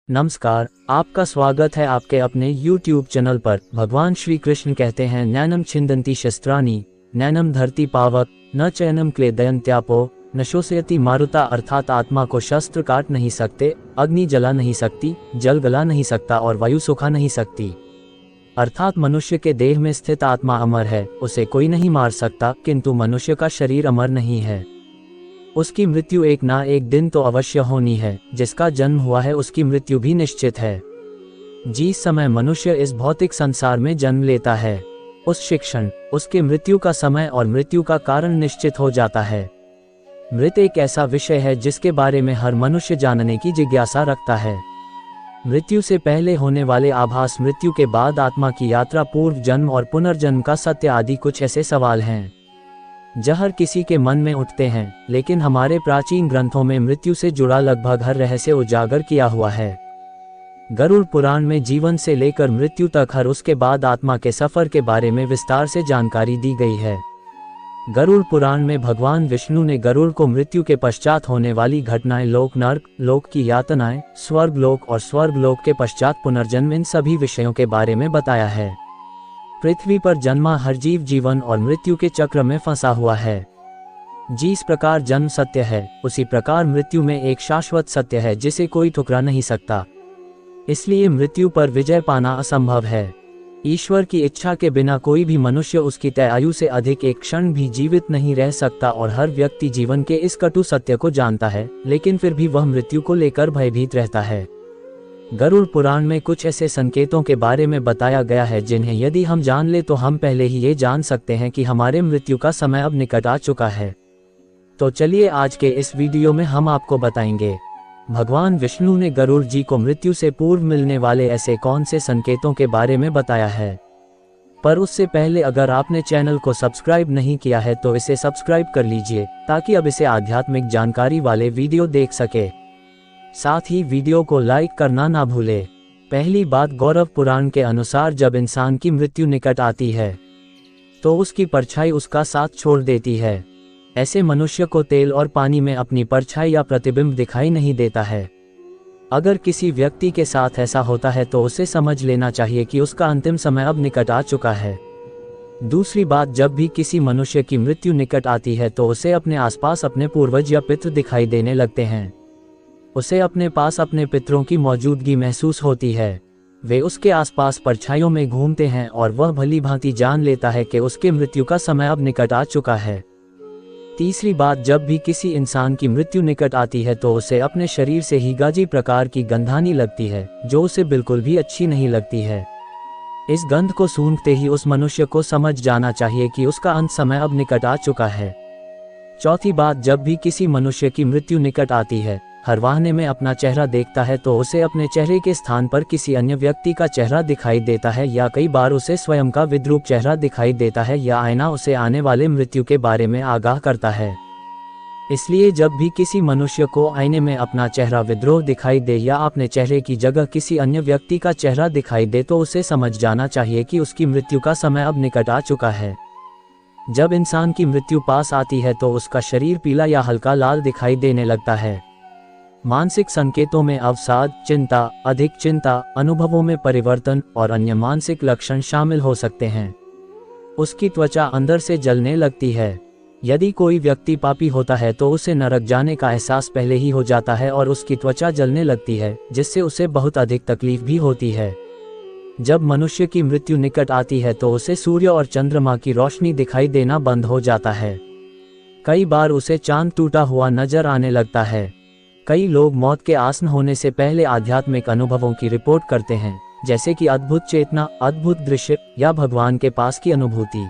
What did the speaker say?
नमस्कार, आपका स्वागत है आपके अपने YouTube चैनल पर। भगवान श्री कृष्ण कहते हैं, नैनम छिंदन्ति शस्त्राणि नैनम धरती पावक न चैनम क्लेदयन्त्यापो न शोषयति मारुता। अर्थात आत्मा को शस्त्र काट नहीं सकते, अग्नि जला नहीं सकती, जल गला नहीं सकता और वायु सुखा नहीं सकती। अर्थात मनुष्य के देह में स्थित आत्मा अमर है, उसे कोई नहीं मार सकता, किंतु मनुष्य का शरीर अमर नहीं है। उसकी मृत्यु एक ना एक दिन तो अवश्य होनी है। जिसका जन्म हुआ है उसकी मृत्यु भी निश्चित है। जिस समय मनुष्य इस भौतिक संसार में जन्म लेता है, उस शिक्षण उसके मृत्यु का समय और मृत्यु का कारण निश्चित हो जाता है। मृत एक ऐसा विषय है जिसके बारे में हर मनुष्य जानने की जिज्ञासा रखता है। मृत्यु से पहले होने वाले आभास, मृत्यु के बाद आत्मा की यात्रा, पूर्व जन्म और पुनर्जन्म का सत्य आदि कुछ ऐसे सवाल हैं जो हर किसी के मन में उठते हैं। लेकिन हमारे प्राचीन ग्रंथों में मृत्यु से जुड़ा लगभग हर रहस्य उजागर किया हुआ है। गरुड़ पुराण में जीवन से लेकर मृत्यु तक, हर उसके बाद आत्मा के सफर के बारे में विस्तार से जानकारी दी गई है। गरुड़ पुराण में भगवान विष्णु ने गरुड़ को मृत्यु के पश्चात होने वाली घटनाएं, लोक नरक, लोक की यातनाएं, स्वर्गलोक और स्वर्गलोक के पश्चात पुनर्जन्म, इन सभी विषयों के बारे में बताया है। पृथ्वी पर जन्मा हर जीव जीवन और मृत्यु के चक्र में फंसा हुआ है। जिस प्रकार जन्म सत्य है, उसी प्रकार मृत्यु में एक शाश्वत सत्य है जिसे कोई ठुकरा नहीं सकता। इसलिए मृत्यु पर विजय पाना असंभव है। ईश्वर की इच्छा के बिना कोई भी मनुष्य उसकी तय आयु से अधिक एक क्षण भी जीवित नहीं रह सकता और हर व्यक्ति जीवन के इस कटु सत्य को जानता है, लेकिन फिर भी वह मृत्यु को लेकर भयभीत रहता है। गरुड़ पुराण में कुछ ऐसे संकेतों के बारे में बताया गया है जिन्हें यदि हम जान ले तो हम पहले ही ये जान सकते हैं कि हमारे मृत्यु का समय अब निकट आ चुका है। तो चलिए आज के इस वीडियो में हम आपको बताएंगे भगवान विष्णु ने गरुड़ जी को मृत्यु से पूर्व मिलने वाले ऐसे कौन से संकेतों के बारे में बताया है। पर उससे पहले अगर आपने चैनल को सब्सक्राइब नहीं किया है तो इसे सब्सक्राइब कर लीजिए, ताकि अब इसे आध्यात्मिक जानकारी वाले वीडियो देख सके। साथ ही वीडियो को लाइक करना ना भूले। पहली बात, गौरव पुराण के अनुसार जब इंसान की मृत्यु निकट आती है तो उसकी परछाई उसका साथ छोड़ देती है। ऐसे मनुष्य को तेल और पानी में अपनी परछाई या प्रतिबिंब दिखाई नहीं देता है। अगर किसी व्यक्ति के साथ ऐसा होता है तो उसे समझ लेना चाहिए कि उसका अंतिम समय अब निकट आ चुका है। दूसरी बात, जब भी किसी मनुष्य की मृत्यु निकट आती है तो उसे अपने आसपास अपने पूर्वज या पितृ दिखाई देने लगते हैं। उसे अपने पास अपने पितरों की मौजूदगी महसूस होती है। वे उसके आसपास परछाइयों में घूमते हैं और वह भली भांति जान लेता है कि उसके मृत्यु का समय अब निकट आ चुका है। तीसरी बात, जब भी किसी इंसान की मृत्यु निकट आती है तो उसे अपने शरीर से ही गाजी प्रकार की गंधानी लगती है, जो उसे बिल्कुल भी अच्छी नहीं लगती है। इस गंध को सूंघते ही उस मनुष्य को समझ जाना चाहिए कि उसका अंत समय अब निकट आ चुका है। चौथी बात, जब भी किसी मनुष्य की मृत्यु निकट आती है, हर वाहने में अपना चेहरा देखता है तो उसे अपने चेहरे के स्थान पर किसी अन्य व्यक्ति का चेहरा दिखाई देता है, या कई बार उसे स्वयं का विद्रूप चेहरा दिखाई देता है, या आईना उसे आने वाले मृत्यु के बारे में आगाह करता है। इसलिए जब भी किसी मनुष्य को आईने में अपना चेहरा विद्रोह दिखाई दे या अपने चेहरे की जगह किसी अन्य व्यक्ति का चेहरा दिखाई दे तो उसे समझ जाना चाहिए कि उसकी मृत्यु का समय अब निकट आ चुका है। जब इंसान की मृत्यु पास आती है तो उसका शरीर पीला या हल्का लाल दिखाई देने लगता है। मानसिक संकेतों में अवसाद, चिंता, अधिक चिंता, अनुभवों में परिवर्तन और अन्य मानसिक लक्षण शामिल हो सकते हैं। उसकी त्वचा अंदर से जलने लगती है। यदि कोई व्यक्ति पापी होता है तो उसे नरक जाने का एहसास पहले ही हो जाता है और उसकी त्वचा जलने लगती है, जिससे उसे बहुत अधिक तकलीफ भी होती है। जब मनुष्य की मृत्यु निकट आती है तो उसे सूर्य और चंद्रमा की रोशनी दिखाई देना बंद हो जाता है। कई बार उसे चांद टूटा हुआ नजर आने लगता है। कई लोग मौत के आसन होने से पहले आध्यात्मिक अनुभवों की रिपोर्ट करते हैं, जैसे कि अद्भुत चेतना, अद्भुत दृश्य या भगवान के पास की अनुभूति।